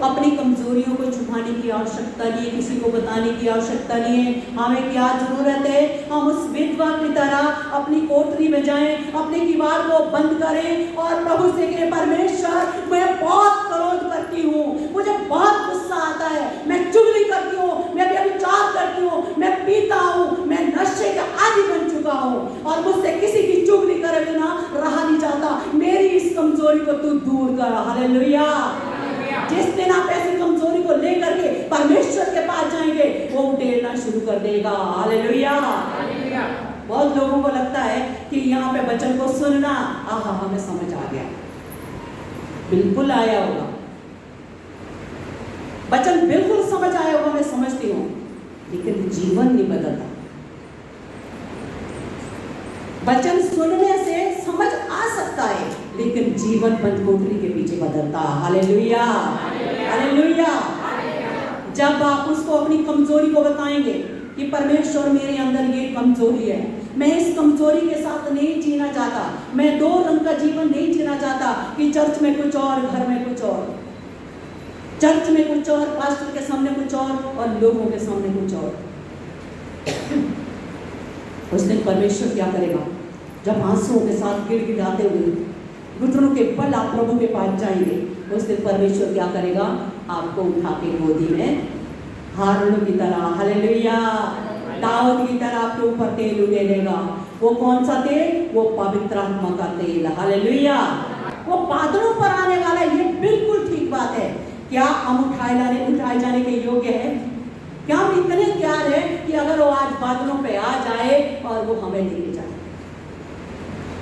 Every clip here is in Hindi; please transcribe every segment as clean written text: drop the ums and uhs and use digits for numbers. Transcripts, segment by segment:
अपनी कमजोरियों को छुपाने की आवश्यकता नहीं है, किसी को बताने की आवश्यकता नहीं है। हमें क्या जरूरत है? हम उस विधवा की तरह अपनी कोठरी में जाएं, अपनी दीवार को बंद करें और प्रभु से कहें, परमेश्वर मैं बहुत क्रोध करती हूँ, मुझे बहुत गुस्सा आता है, मैं चुगली करती हूँ, मैं व्यभिचार करती हूँ, मैं पीता हूँ, मैं नशे का आदी बन चुका हूँ और मुझसे किसी की चुगली करे बिना रहा नहीं जाता। मेरी इस कमजोरी को तू दूर कर। हालेलुया। जिस दिन आप ऐसी कमजोरी को लेकर के परमेश्वर के पास जाएंगे, वो उठेलना शुरू कर देगा। हालेलुया। बहुत लोगों को लगता है कि यहाँ पे वचन को सुनना, आहा हमें समझ आ गया। बिल्कुल आया होगा, वचन बिल्कुल समझ आया होगा, मैं समझती हूँ, लेकिन जीवन नहीं बदलता। वचन सुनने से समझ आ सकता है, लेकिन जीवन बंद कोठरी के पीछे बदलता। हालेलुया। हालेलुया। जब आप उसको अपनी कमजोरी को बताएंगे कि परमेश्वर मेरे अंदर ये कमजोरी है, मैं इस कमजोरी के साथ नहीं जीना चाहता, मैं दो रंग का जीवन नहीं जीना चाहता कि चर्च में कुछ और, घर में कुछ और, चर्च में कुछ और, पास्टर के सामने कुछ और लोगों के सामने कुछ और। उस दिन परमेश्वर क्या करेगा? जब आंसुओं के साथ गिड़गिड़ाते हुए घुटनों के बल आप प्रभु के पास जाएंगे, उस दिन परमेश्वर क्या करेगा? आपको उठा के गोदी में हारून की तरह, हालेलुया, दाऊद की तरह आपके ऊपर तेल उड़ेलेगा। वो कौन सा तेल? वो पवित्र आत्मा का तेल। हालेलुया। वो बादलों पर आने वाला है। ये बिल्कुल ठीक बात है। क्या हम उठाए जाने के योग्य है? क्या हम इतने तैयार हैं कि अगर वो आज बादलों पे आ जाए और वो हमें लेके जाए?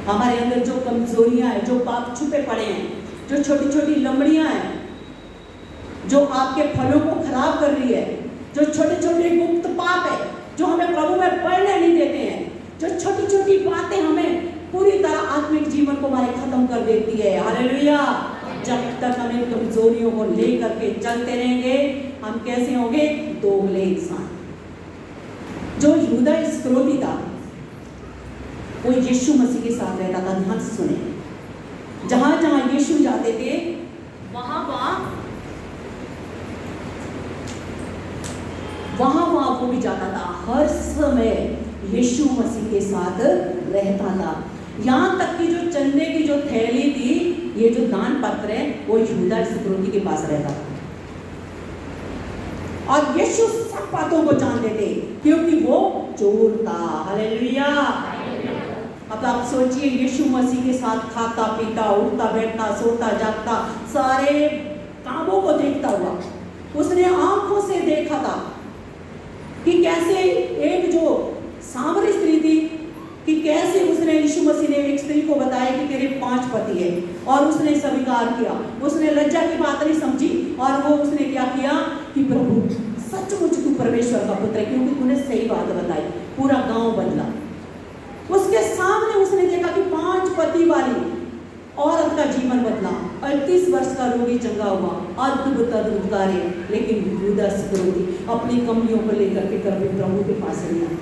हमारे अंदर जो कमजोरियां हैं, जो पाप छुपे पड़े हैं, जो छोटी छोटी लंबड़ियां हैं, जो आपके फलों को खराब कर रही है, जो छोटे छोटे गुप्त पाप है, जो हमें प्रभु में बढ़ने नहीं देते हैं, जो छोटी छोटी बातें हमें पूरी तरह आत्मिक जीवन को हमारे खत्म कर देती है। हालेलुया। जब तक हम इन कमजोरियों को लेकर के चलते रहेंगे, हम कैसे होंगे? दोगले इंसान। जो यहूदा इस्करियोती था, वो यीशु मसीह के साथ रहता था। ध्यान से सुने, जहां जहां यीशु जाते थे वहां वो भी जाता था। हर समय यीशु मसीह के साथ रहता था। यहाँ तक कि जो चंदे की जो थैली थी, ये जो दान पत्र है, वो यहूदा इस्करियोती के पास रहता था। और यीशु सब बातों को जानते थे, क्योंकि वो चोर था। हालेलुया। अब आप सोचिए, यीशु मसीह के साथ खाता पीता, उठता बैठता, सोता जागता, सारे कामों को देखता हुआ उसने आंखों से देखा था कि कैसे एक जो सामरी स्त्री थी, कि कैसे उसने, यीशु मसीह ने एक स्त्री को बताया कि तेरे 5 पति है, और उसने स्वीकार किया। उसने लज्जा की बात नहीं समझी, और वो उसने क्या किया कि प्रभु सचमुच तू परमेश्वर का पुत्र है, क्योंकि तूने सही बात बताई। पूरा गांव बदला। उसके सामने उसने देखा कि 5 पति वाली औरत का जीवन बदला। 38 वर्ष का रोगी चंगा हुआ। अद्भुत अद्भुत कार्य। लेकिन यहूदा इस्करियोती अपनी कमियों को लेकर के कभी प्रभु के पास नहीं आया।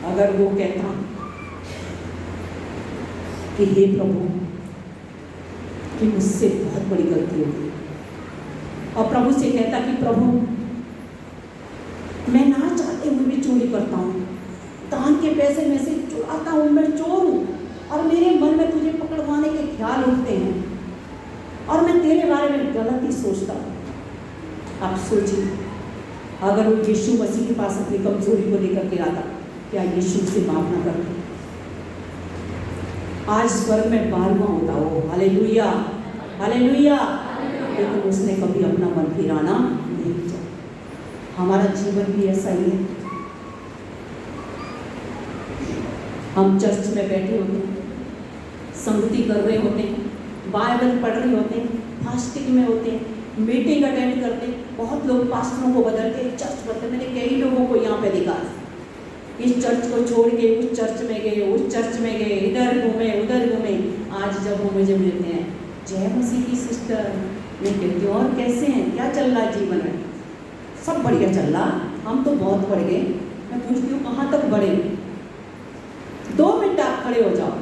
अगर वो कहता कि हे प्रभु, कि मुझसे बहुत बड़ी गलती हो गई, और प्रभु से कहता कि प्रभु मैं ना चाहते हुए भी चोरी करता हूँ, दान के पैसे में से चुराता हूँ, मैं चोर हूँ, और मेरे मन में तुझे पकड़वाने के ख्याल उठते हैं, और मैं तेरे बारे में गलत ही सोचता हूँ। आप सोचिए, अगर वो यीशु मसीह के पास अपनी कमजोरी को लेकर के आता, क्या यीशु से माफ ना करते? आज स्वर्ग में 12वां होता हो। Hallelujah, hallelujah. लेकिन उसने कभी अपना मन फिराना नहीं चाहा। हमारा जीवन भी ऐसा ही है। हम चर्च में बैठे होते हैं, संगति कर रहे होते हैं, बाइबल पढ़ रहे होते हैं, फास्टिंग में होते हैं, मीटिंग अटेंड करते हैं। बहुत लोग पास्टरों को बदलते, चर्च बदलते। मैंने कई लोगों को यहाँ पे देखा, इस चर्च को छोड़ के उस चर्च में गए, उस चर्च में गए, इधर घूमे उधर घूमे। आज जब वो मुझे मिलते हैं, जय मसीह की सिस्टर, मैं कहती हूँ और कैसे हैं, क्या चल रहा है जीवन में? सब बढ़िया चल रहा, हम तो बहुत बढ़ गए। मैं पूछती हूँ कहाँ तक बढ़े? 2 मिनट आप खड़े हो जाओ,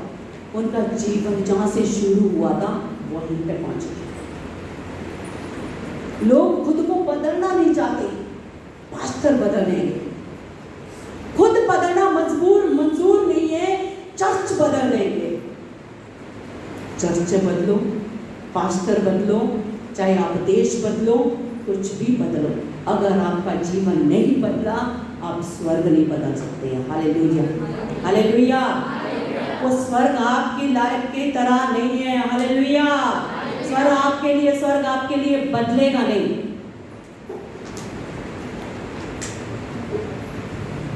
उनका जीवन जहाँ से शुरू हुआ था वहीं पे पहुँच गया। लोग खुद को बदलना नहीं चाहते, पास्टर बदलेंगे। खुद बदलना मंजूर नहीं है, चर्च बदल देंगे। चर्च बदलो, पास्टर बदलो, चाहे आप देश बदलो, कुछ भी बदलो, अगर आपका जीवन नहीं बदला आप स्वर्ग नहीं बदल सकते। Hallelujah, hallelujah. वो स्वर्ग आपकी लाइफ की तरह नहीं है। हालेलुया। स्वर्ग आपके लिए बदलेगा नहीं।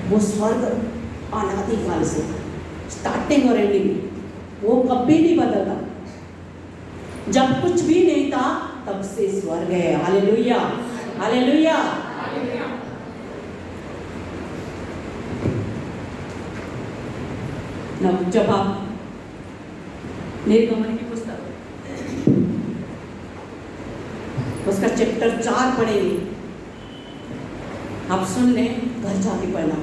वो स्वर्ग अनादिकाल से, स्टार्टिंग और एंडिंग, वो कभी नहीं बदला। जब कुछ भी नहीं था तब से स्वर्ग है। Hallelujah, hallelujah. जब आप निर्गमन की पुस्तक उसका चैप्टर 4 पढ़ेंगे, आप सुन लें, घर जाके पढ़ना।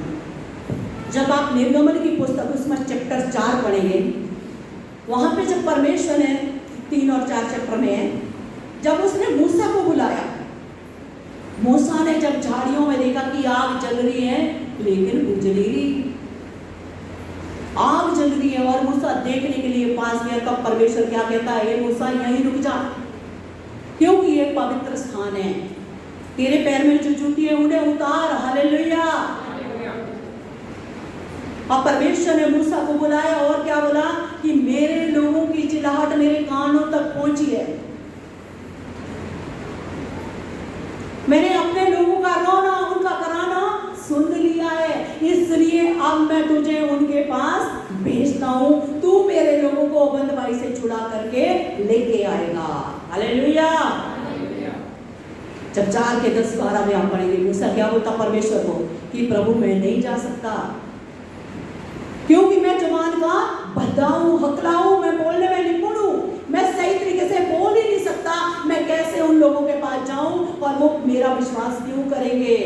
जब आप निर्गमन की पुस्तक उसमें चैप्टर 4 पढ़ेंगे, वहां पे जब परमेश्वर ने 3 और 4 चैप्टर में है, जब उसने मूसा को बुलाया, मूसा ने जब झाड़ियों में देखा कि आग जल रही है लेकिन बुझ नहीं रही, आग जल रही है, और मूसा देखने के लिए पास गया, तब परमेश्वर क्या कहता है, ये मूसा यहीं रुक जा, क्योंकि ये पवित्र स्थान है, तेरे पैर में जो जूती है उन्हें उतार। हालेलुया। और परमेश्वर ने मूसा को बुलाया और क्या बोला कि मेरे लोगों की चिल्लाहट मेरे कानों तक पहुंची है, मैंने अपने लोगों का रोना, उनका कराना सुन लिया है, इसलिए अब मैं तुझे उनके पास भेजता हूं, तू मेरे लोगों को बंदवाई से छुड़ा करके लेके आएगा। हालेलुया। जब 4 के 10-12 में आप पढ़ेंगे, मूसा क्या बोलता परमेश्वर को कि प्रभु मैं नहीं जा सकता, क्योंकि मैं जवान का भद्दा हूं, हकला हूं, मैं बोलने में निपुण हूं, मैं सही तरीके से बोल ही नहीं सकता, मैं कैसे उन लोगों के पास जाऊं और वो मेरा विश्वास क्यों करेंगे।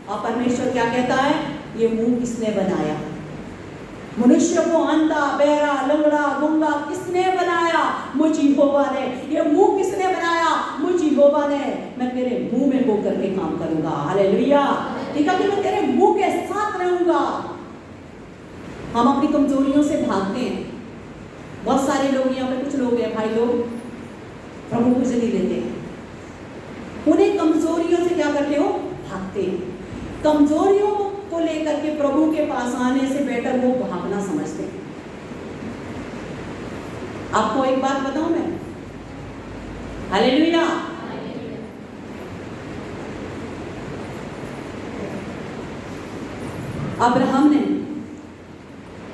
और परमेश्वर क्या कहता है, ये मुंह किसने बनाया, मनुष्य को अंधा, बहरा, लंगड़ा, गूंगा किसने बनाया, मुझ यहोवा ने। ये मुंह किसने बनाया, मुझ यहोवा ने। मैं तेरे मुंह में होकर के काम करूंगा। हालेलुया। ठीक है कि मैं तेरे मुंह के साथ रहूंगा। हम अपनी कमजोरियों से भागते हैं, बहुत सारे लोग, यहाँ पे कुछ लोग हैं भाई लोग प्रभु को नहीं लेते हैं, उन्हें कमजोरियों से क्या करते हो, भागते हैं। कमजोरियों को लेकर के प्रभु के पास आने से बेटर वो भागना समझते हैं। आपको एक बात बताऊं मैं, हालेलुया, अब्राहम ने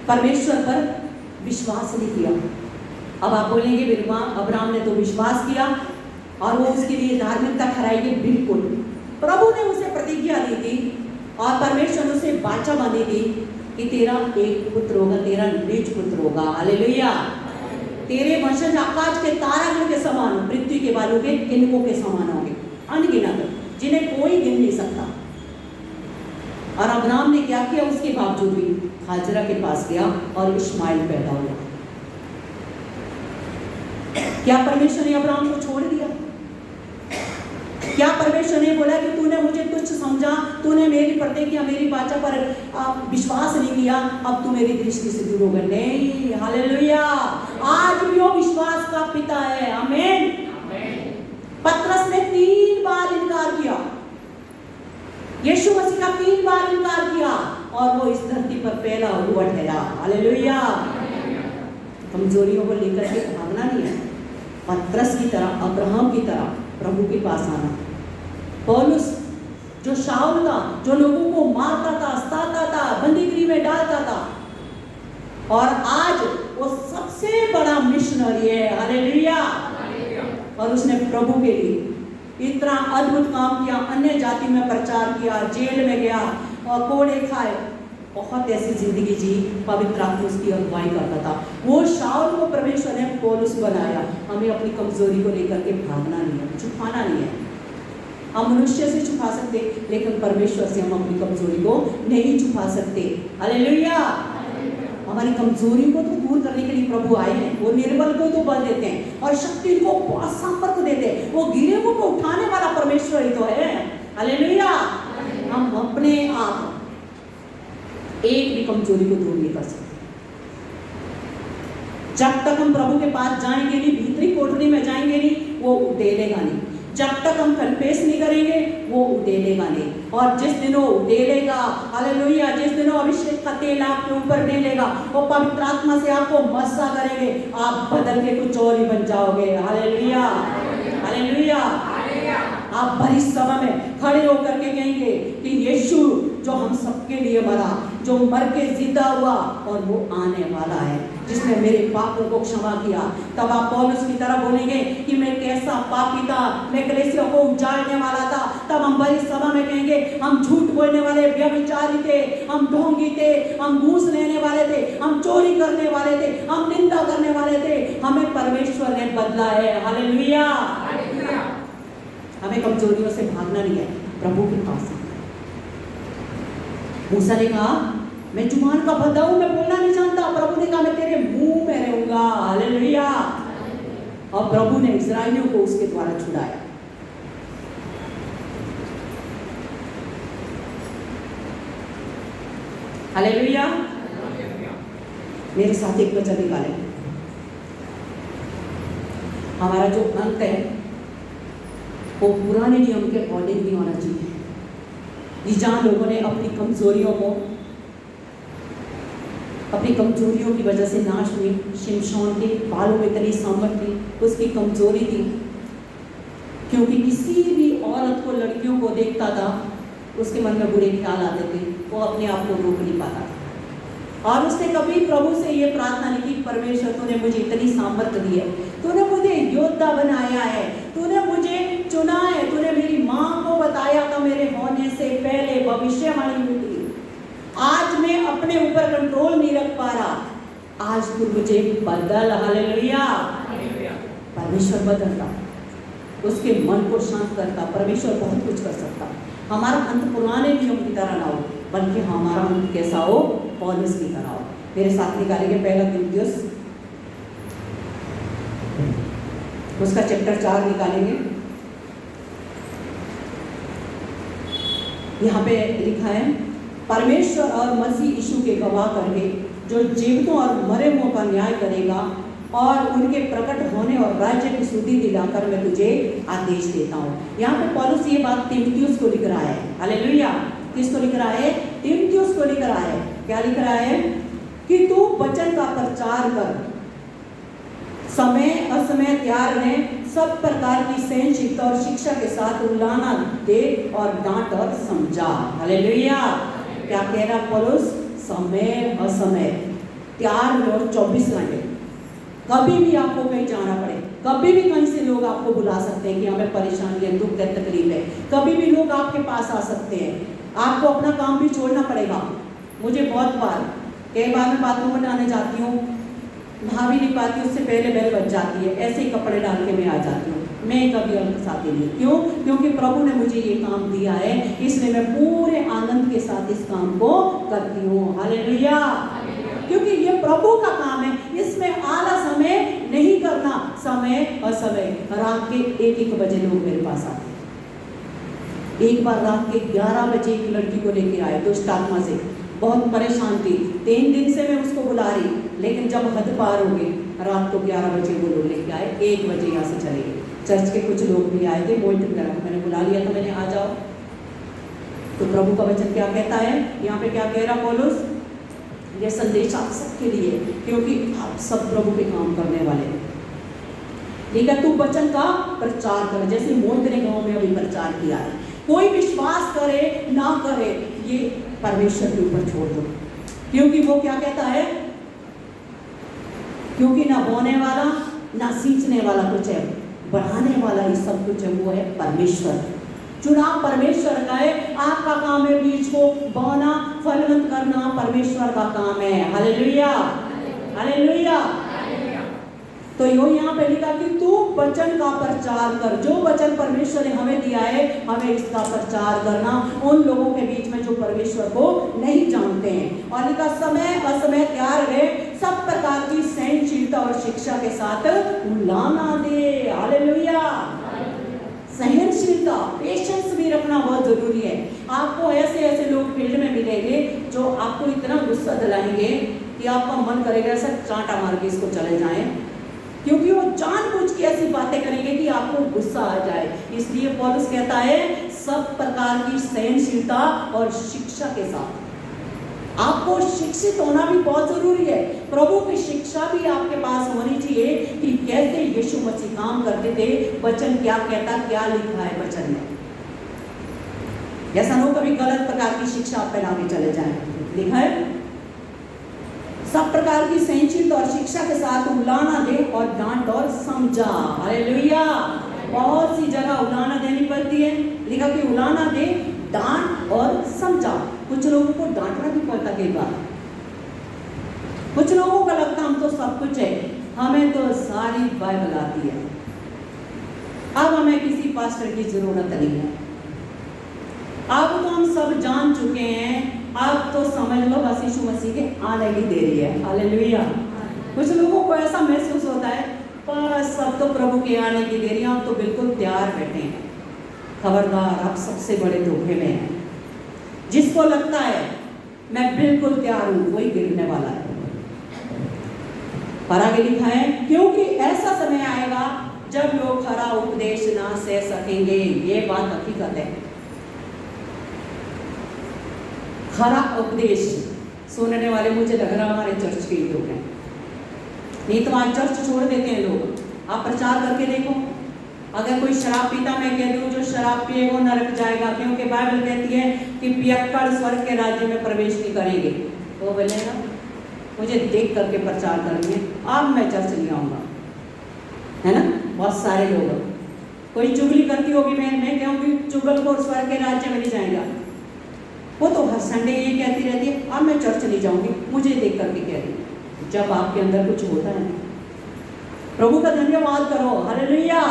परमेश्वर पर विश्वास नहीं किया। अब आप बोलेंगे बिरमा अब्राहम ने तो विश्वास किया और वो उसके लिए धार्मिकता ठहराएगी, बिल्कुल। प्रभु ने उसे प्रतिज्ञा दी थी और परमेश्वर ने उसे वाचा बांधी थी कि तेरा एक पुत्र होगा, तेरा निज पुत्र होगा। हालेलुया। तेरे वंशज आकाश के तारागण के समान, पृथ्वी के बालू के किनकों के समान होंगे, अनगिनत, जिन्हें कोई गिन नहीं सकता। और अब्राहम ने क्या किया, उसके बावजूद भी हाजरा के पास गया और इस्माइल पैदा हुआ। क्या परमेश्वर ने अब्राहम को छोड़ दिया? क्या परमेश्वर ने बोला कि तूने मुझे तुच्छ समझा, तूने मेरी प्रतिज्ञा, मेरी वाचा पर विश्वास नहीं किया, अब तू मेरी दृष्टि से दूर होगा? नहीं। हालेलुया। आज भी वो विश्वास का पिता है। आमीन। पतरस ने 3 बार इनकार किया, यीशु मसीह का 3 बार इनकार किया और वो इस धरती पर पहला हुआ ठहरा। हालेलुया। कमजोरियों को लेकर के भागना नहीं है, पतरस की तरह, अब्राहम की तरह प्रभु के पास आना। पौलुस जो शाऊल था, जो लोगों को मारता था, सताता था, बंदीगृह में डालता था, और आज वो सबसे बड़ा मिशनरी है। हालेलुया। और उसने प्रभु के लिए इतना अद्भुत काम किया, अन्य जाति में प्रचार किया, जेल में गया और कोड़े खाए, बहुत ऐसी जिंदगी जी, पवित्र आत्मा उसकी अगुवाई करता था। वो शाऊल को परमेश्वर ने पौलुस बनाया। हमें अपनी कमजोरी को लेकर के भागना नहीं है, छुपाना नहीं है। हम मनुष्य से छुपा सकते, लेकिन परमेश्वर से हम अपनी कमजोरी को नहीं छुपा सकते। हालेलुया। हमारी कमजोरी को तो दूर करने के लिए प्रभु आए हैं। वो निर्बल को तो बल देते हैं और शक्ति को सामर्थ्य देते हैं। वो गिरे को उठाने वाला कमजोरी को दूर नहीं कर सकते। जब तक हम प्रभु के पास जाएंगे नहीं, भीतरी कोठरी में जाएंगे नहीं, वो उठेलेगा नहीं। जब तक हम कन्फेस नहीं करेंगे, वो उठेलेगा नहीं। और जिस दिन वो उठेलेगा, हालेलुया, जिस दिन वो अभिषेक का तेल आपके ऊपर डालेगा, वो पवित्र आत्मा से आपको मस्सा करेंगे, आप बदल के कुछ और ही बन जाओगे। Hallelujah, hallelujah. आप भरी सभा में खड़े होकर के कहेंगे कि यीशु जो हम सबके लिए मरा, जो मर के जिंदा हुआ और वो आने वाला है, जिसने मेरे पापों को क्षमा किया। तब आप पौलुस की तरह बोलेंगे कि मैं कैसा पापी था, मैं कलीसिया को उजाड़ने वाला था। तब हम भरी सभा में कहेंगे हम झूठ बोलने वाले व्यभिचारी थे, हम ढोंगी थे, हम घूस लेने वाले थे, हम चोरी करने वाले थे, हम निंदा करने वाले थे, हमें परमेश्वर ने बदला है। हालेलुया। हमें कमजोरियों से भागना नहीं है, प्रभु के पास है। मूसा ने कहा मैं जुबान का भद्दा हूं, मैं बोलना नहीं जानता। प्रभु ने कहा मैं तेरे मुंह में रहूंगा। हालेलुया। और प्रभु ने इस्राएलियों को उसके द्वारा छुड़ाया। हालेलुया। मेरे साथ एक वचन निकाले। हमारा जो अंत है वो पुराने नियम के अकॉर्डिंग नहीं होना चाहिए। ये जहाँ लोगों ने अपनी कमजोरियों की वजह से नाश हुई। शिमशोन के बालों में इतनी सामर्थ थी, उसकी कमजोरी थी, क्योंकि किसी भी औरत को, लड़कियों को देखता था, उसके मन में बुरे ख्याल आते थे, वो अपने आप को रोक नहीं पाता था। और उसने कभी प्रभु से ये प्रार्थना नहीं की, परमेश्वर तूने मुझे इतनी सामर्थ्य दी है, तूने मुझे योद्धा बनाया है, तूने मुझे चुना है, तूने मेरी माँ को बताया था मेरे होने से पहले भविष्यवाणी हुई थी। आज मैं अपने ऊपर कंट्रोल नहीं रख पा रहा, आज तू मुझे बदल। हालेलुया। परमेश्वर बदलता, उसके मन को शांत करता। परमेश्वर बहुत कुछ कर सकता। हमारा अंत पुराने नियम की तरह ना हो, बल्कि हमारा अंत कैसा हो, पौलुस की तरह हो। मेरे साथ निकालेंगे पहला तीमुथियुस, उसका चैप्टर 4 निकालेंगे। यहाँ पे लिखा है परमेश्वर और मसीह यीशु के गवाह करके जो जीवितों और मरे हुओं का न्याय करेगा और उनके प्रकट होने और राज्य की सुधि दिलाकर मैं तुझे आदेश देता हूँ। यहाँ पे पौलुस ये बात तीमुथियुस को लिख रहा है। हालेलुया। किसको लिख रहा है? तीमुथियुस को लिख रहा है। क्या लिख रहा है? कि तू वचन का प्रचार कर, समय असमय त्याग ने सब प्रकार की सहनशीलता और शिक्षा के साथ उलाना दे और डांट और समझा। हालेलुया। क्या कह रहा पौलुस? समय असमय त्याग और 24 घंटे। कभी भी आपको कहीं जाना पड़े, कभी भी कहीं से लोग आपको बुला सकते हैं कि हमें परेशानी है, दुख है, तकलीफ है। कभी भी लोग आपके पास आ सकते हैं। आपको अपना काम भी छोड़ना पड़ेगा। मुझे बहुत बार, कई बार मैं बाथरूम में नहाने जाती हूँ, नहा भी नहीं पाती, उससे पहले बेल बज जाती है, ऐसे ही कपड़े डाल के मैं आ जाती हूँ। मैं कभी अल्पसाती नहीं। क्यों? क्योंकि प्रभु ने मुझे ये काम दिया है, इसलिए मैं पूरे आनंद के साथ इस काम को करती हूँ। हालेलुया। क्योंकि ये प्रभु का काम है, इसमें आलस हमें नहीं करना। समय असमय, रात के 1-1 बजे लोग मेरे पास आते हैं। एक बार रात के 11 बजे एक लड़की को लेकर आए दुष्ट आत्मा से, बहुत परेशान थी। 3 दिन से मैं उसको बुला रही, लेकिन जब हद पार हो गई, रात को 11 बजे वो लोग लेके आए, 1 बजे यहाँ से चले गए। चर्च के कुछ लोग भी आए थे, मॉनिटर करा, मैंने बुला लिया था, मैंने आ जाओ। तो प्रभु का वचन क्या कहता है? यहाँ पे क्या कह रहा पौलुस? ये संदेश आप सबके लिए, क्योंकि आप सब प्रभु के काम करने वाले हैं। ठीक है, तू वचन का प्रचार कर, जैसे मोहित ने गांव में अभी प्रचार किया है। कोई विश्वास करे ना करे, ये परमेश्वर के ऊपर छोड़ दो, क्योंकि वो क्या कहता है? क्योंकि ना बोने वाला ना सींचने वाला कुछ है, बढ़ाने वाला ही सब कुछ है, वो है परमेश्वर। चुनाव परमेश्वर का है। आपका काम है बीज को बोना, फलवंत करना परमेश्वर का काम है। Hallelujah, hallelujah. तो यो यहाँ पे लिखा कि तू वचन का प्रचार कर। जो वचन परमेश्वर ने हमें दिया है, हमें इसका प्रचार करना उन लोगों के बीच में जो परमेश्वर को नहीं जानते हैं। और लिखा समय असमय त्याग रहे, सब प्रकार की सहनशीलता और शिक्षा के साथ उलाना दे। हालेलुया। सहनशीलता, पेशेंस भी रखना बहुत जरूरी है। आपको ऐसे ऐसे लोग फील्ड में मिलेंगे जो आपको इतना गुस्सा दिलाएंगे कि आपका मन करेगा ऐसा चांटा मार के इसको चले जाएं, क्योंकि वो जानबूझ के ऐसी बातें करेंगे कि आपको गुस्सा आ जाए। इसलिए पौलुस कहता है सब प्रकार की सहनशीलता और शिक्षा के साथ। आपको शिक्षित होना भी बहुत जरूरी है। प्रभु की शिक्षा भी आपके पास होनी चाहिए कि कैसे यीशु मसीह काम करते थे, वचन क्या कहता, क्या लिखा है वचन में। ऐसा न हो कभी गलत प्रकार की शिक्षा आप फैला के चले जाएं। लिखा है सब प्रकार की सहनशीलता और शिक्षा के साथ उलाना दे और डांट और समझा। हालेलुया। बहुत सी जगह उलाना देनी पड़ती है, लिखा कि उलाना दे, डांट और समझा। कुछ लोगों को डांटना भी पड़ता कई बार। कुछ लोगों को लगता हम तो सब कुछ है, हमें तो सारी बाइबल आती है, अब हमें किसी पास्टर की जरूरत नहीं है, अब तो हम सब जान चुके हैं, अब तो समझ लो बस यीशु मसीह के आने की देरी है। हालेलुया। कुछ लोगों को ऐसा महसूस होता है बस अब तो प्रभु के आने की देरी है, हम तो बिल्कुल तैयार बैठे हैं। खबरदार, आप सबसे बड़े धोखे में हैं। जिसको लगता है मैं बिल्कुल तैयार हूं, वही गिरने वाला है। पर आगे लिखा है क्योंकि ऐसा समय आएगा जब लोग खरा उपदेश ना सह सकेंगे। ये बात हकीकत है। खरा उपदेश सुनने वाले मुझे लग रहा हमारे चर्च के लोग हैं। नहीं तो आज चर्च छोड़ देते हैं लोग। आप प्रचार करके देखो, अगर कोई शराब पीता, मैं कह दूं जो शराब पिए वो नरक जाएगा, क्योंकि बाइबल कहती है कि पियक्कड़ स्वर्ग के राज्य में प्रवेश नहीं करेंगे। वो बोलेगा मुझे देख करके प्रचार करेंगे, अब मैं चर्च नहीं आऊँगा, है ना। बहुत सारे लोग, कोई चुगली करती होगी, मैं कहूँगी चुगलखोर स्वर्ग के राज्य में नहीं जाएगा। वो तो हर संडे ये कहती रहती है अब मैं चर्च नहीं जाऊँगी, मुझे देख करके कह रही। जब आपके अंदर कुछ होता है, प्रभु का धन्यवाद करो। हालेलुया।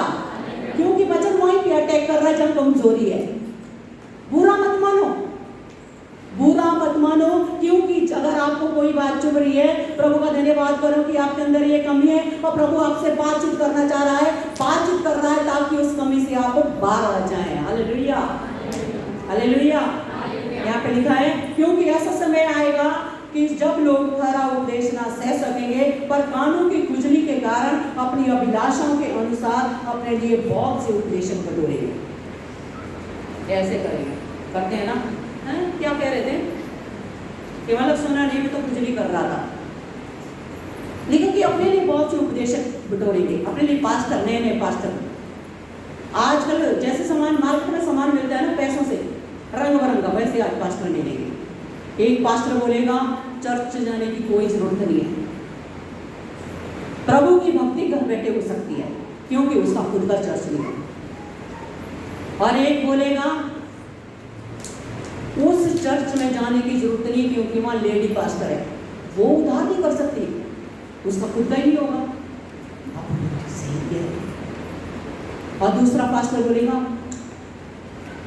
क्योंकि वचन वहीं पे अटैक कर रहा है जब कमजोरी है। बुरा मत मानो, बुरा मत मानो, क्योंकि अगर आपको कोई बात चुभ रही है, प्रभु का धन्यवाद करो कि आपके अंदर ये कमी है और प्रभु आपसे बातचीत करना चाह रहा है, बातचीत कर रहा है ताकि उस कमी से आप बाहर आ जाए। Hallelujah, hallelujah. यहाँ पे लिखा है क्योंकि ऐसा समय आएगा कि जब लोग खरा उपदेश ना सह सकेंगे, पर कानून की खुजली के कारण अपनी अभिलाषाओं के अनुसार अपने लिए बहुत से उपदेशक बटोरेंगे। ऐसे करेंगे, करते हैं ना। क्या कह रहे थे कि मतलब सुना नहीं, मैं तो खुजली कर रहा था, लेकिन कि अपने लिए बहुत से उपदेशक बटोरेंगे, अपने लिए पास्टर, नए नए पास्टर। आजकल जैसे सामान मार्केट में सामान मिलता है ना पैसों से, रंग बिरंगा, वैसे आज पास्टर मिलेंगे। एक पास्टर बोलेगा चर्च जाने की कोई जरूरत नहीं है, प्रभु की भक्ति घर बैठे हो सकती है, क्योंकि उसका खुद का चर्च नहीं है। और एक बोलेगा उस चर्च में जाने की जरूरत नहीं, क्योंकि वहां लेडी पास्टर है, वो उधार नहीं कर सकती, उसका खुद का ही नहीं होगा। सही है। और दूसरा पास्टर बोलेगा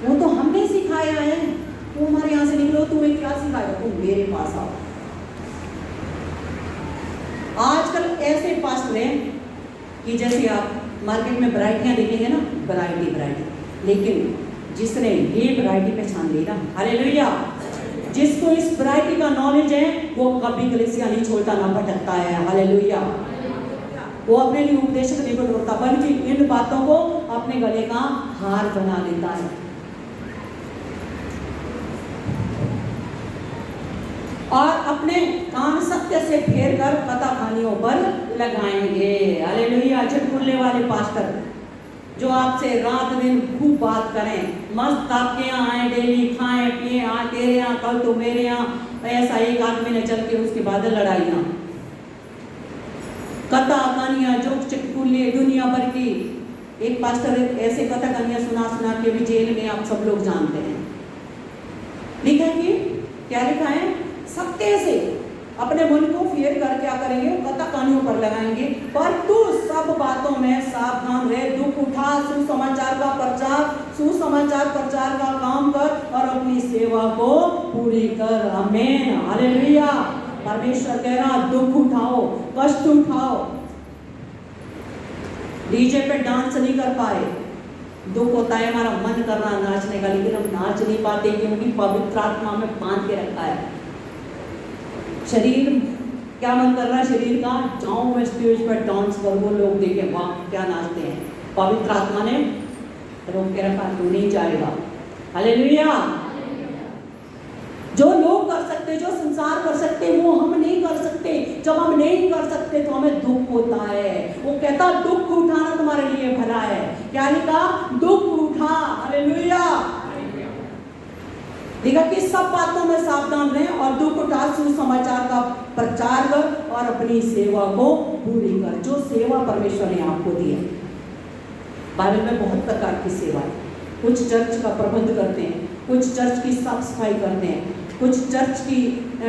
वो तो हमने सिखाया है, तुम हमारे यहाँ से निकलो, तुम्हें क्या सिखाएगा, तुम मेरे पास आओ। आजकल ऐसे पास्टर हैं कि जैसे आप मार्केट में वैरायटियां देखेंगे ना, वैरायटी, लेकिन जिसने ये वैरायटी पहचान ली ना, हालेलुया, जिसको इस वैरायटी का नॉलेज है, वो कभी कलीसिया नहीं छोड़ता, ना भटकता है। हालेलुया। वो अपने लिए उपदेशक नहीं बटोरता, बल्कि इन बातों को अपने गले का हार बना लेता है। और अपने कान सत्य से फेर कर कथा कहानियों पर लगाएंगे। हालेलुया। झटकुल्ले वाले पास्टर जो आपसे रात दिन खूब बात करें, मस्त आपके यहाँ आए, डेली खाएं पिए, तेरे यहाँ कल तो मेरे यहाँ, ऐसा एक आदमी ने चल के उसके बाद लड़ाइयाँ, कथा कहानियाँ, जोक चटकुल्ले दुनिया भर की। एक पास्टर ऐसे कथा कहानियाँ सुना के भी जेल में, आप सब लोग जानते हैं। लिखा है कि क्या लिखा है, सत्य से अपने मन को फेर कर क्या करेंगे, कथा कहानियों पर लगाएंगे, पर तू सब बातों में सावधान रहे, दुख उठा, सुसमाचार प्रचार का काम कर और अपनी सेवा को पूरी कर। आमीन, हालेलुया। परमेश्वर कह रहा दुख उठाओ, कष्ट उठाओ। डीजे पे डांस नहीं कर पाए, दुख होता है हमारा मन कर रहा नाचने का, लेकिन हम नाच नहीं पाते क्योंकि पवित्र आत्मा में बांध के रखा है। शरीर क्या मन कर रहा है शरीर का, जाऊं मैं स्टेज पर डांस कर, वो लोग देखे वाह क्या नाचते हैं। पवित्र आत्मा ने रोक के रखा, तू नहीं जाएगा। हालेलुया। जो लोग कर सकते, जो संसार कर सकते, वो हम नहीं कर सकते। जब हम नहीं कर सकते तो हमें दुख होता है। वो कहता दुख उठाना तुम्हारे लिए भला है। क्या लिखा, दुख उठा। हालेलुया। देखा कि सब बातों में सावधान रहें और दुख उठा, सुसमाचार का प्रचार कर और अपनी सेवा को पूरी कर, जो सेवा परमेश्वर ने आपको दी है। बाइबल में बहुत प्रकार की सेवा है। कुछ चर्च का प्रबंध करते हैं, कुछ चर्च की साफ सफाई करते हैं, कुछ चर्च की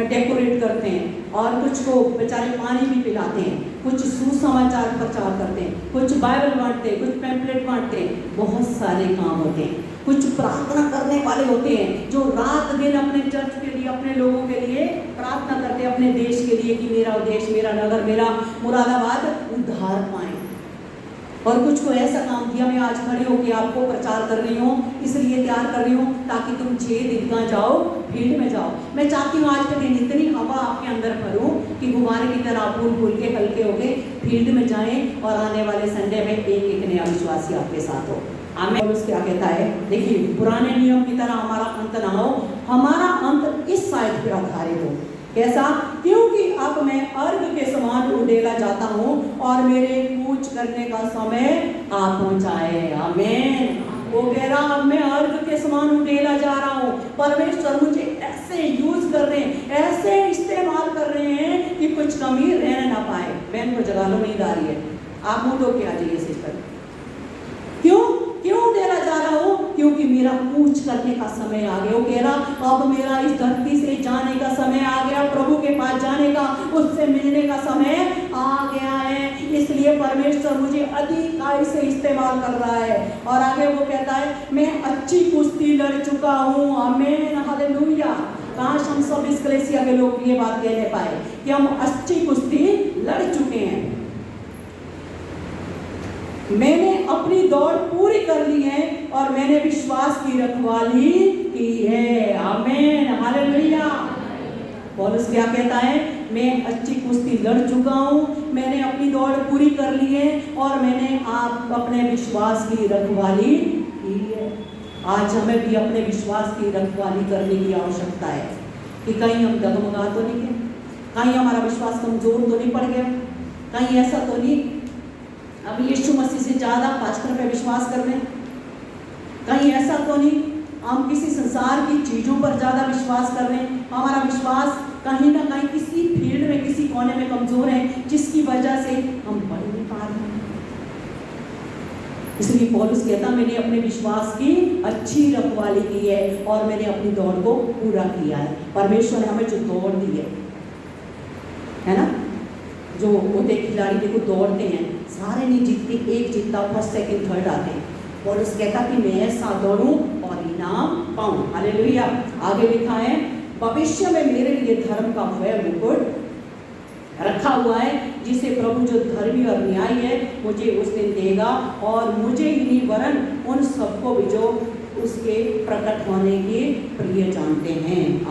डेकोरेट करते हैं और कुछ को बेचारे पानी भी पिलाते हैं, कुछ सुसमाचार प्रचार करते हैं, कुछ बाइबल बांटते हैं, कुछ पैम्पलेट बांटते हैं। बहुत सारे काम होते हैं। कुछ प्रार्थना करने वाले होते हैं जो रात दिन अपने चर्च के लिए, अपने लोगों के लिए प्रार्थना करते हैं, अपने देश के लिए कि मेरा देश, मेरा नगर, मेरा मुरादाबाद उद्धार पाए। और कुछ को ऐसा काम किया, मैं आज खड़ी हो कि आपको प्रचार कर रही हूँ, इसलिए तैयार कर रही हूँ ताकि तुम 6 दिन का जाओ, फील्ड में जाओ। मैं चाहती हूँ आज के दिन इतनी हवा आपके अंदर भरूँ कि गुब्बारे की तरह फूल फूल के हल्के हो गए फील्ड में जाएं और आने वाले संडे में एक नया विश्वासी आपके साथ हो। आमीन। और क्या कहता है, देखिए, पुराने नियम की तरह हमारा अंत ना हो, हमारा अंत इस साइड पर आधारित हो। कैसा, क्योंकि अब मैं अर्घ के समान उड़ेला जाता हूँ और मेरे कूच करने का समय आ पहुँचा है। आमीन। वो कह रहा अब मैं अर्घ के समान उड़ेला जा रहा हूँ। परमेश्वर मुझे ऐसे यूज कर रहे हैं, ऐसे इस्तेमाल कर रहे हैं कि कुछ कमी रहने ना पाए। बहन को जगा लो, नींद आ रही है, आप मुँह धो के आ जाइए सिस्टर। क्यों उड़ेला जा रहा हूँ, क्योंकि मेरा कूच करने का समय आ गया। वो कह रहा अब मेरा इस धरती से जाने का समय आ गया, प्रभु के पास जाने का, उससे मिलने का समय आ गया है। इसलिए परमेश्वर मुझे अधिकाई से इस्तेमाल कर रहा है। और आगे वो कहता है मैं अच्छी कुश्ती लड़ चुका हूँ। आमीन। हालेलुया। काश हम सब इस कलीसिया के लोग ये बात कहने पाए कि हम अच्छी कुश्ती लड़ चुके हैं। मैंने अपनी दौड़ पूरी कर ली है और मैंने विश्वास की रखवाली की है। आमीन। हालेलुया। पौलुस क्या कहता है, मैं अच्छी कुश्ती लड़ चुका हूँ, मैंने अपनी दौड़ पूरी कर ली है और मैंने आप अपने विश्वास की रखवाली की है। आज हमें भी अपने विश्वास की रखवाली करने की आवश्यकता है कि कहीं हम डगमगा तो नहीं गए, कहीं हमारा विश्वास कमजोर तो नहीं पड़ गया, कहीं ऐसा तो नहीं अब यीशु मसीह से ज़्यादा पास्टर पे विश्वास कर रहे हैं, कहीं ऐसा तो नहीं हम किसी संसार की चीज़ों पर ज़्यादा विश्वास कर रहे हैं। हमारा विश्वास कहीं ना कहीं किसी फील्ड में, किसी कोने में कमज़ोर है, जिसकी वजह से हम बढ़ नहीं पा रहे हैं। इसलिए पौलुस कहता मैंने अपने विश्वास की अच्छी रखवाली की है और मैंने अपनी दौड़ को पूरा किया है। परमेश्वर ने हमें जो दौड़ दी है ना, जो होते खिलाड़ी देखो दौड़ते हैं, सारे नहीं जीतते, एक जीतता, फर्स्ट सेकंड थर्ड आते हैं। पौलुस कहता कि मैं ऐसा दौड़ूं और इनाम पाऊं। हालेलुया। आगे लिखा है भविष्य में मेरे लिए धर्म का वह मुकुट रखा हुआ है जिसे प्रभु जो धर्मी और न्यायी है मुझे उस दिन देगा, और मुझे ही नहीं वरन उन सबको भी जो उसके प्रकट होने के प्रिय जानते हैं।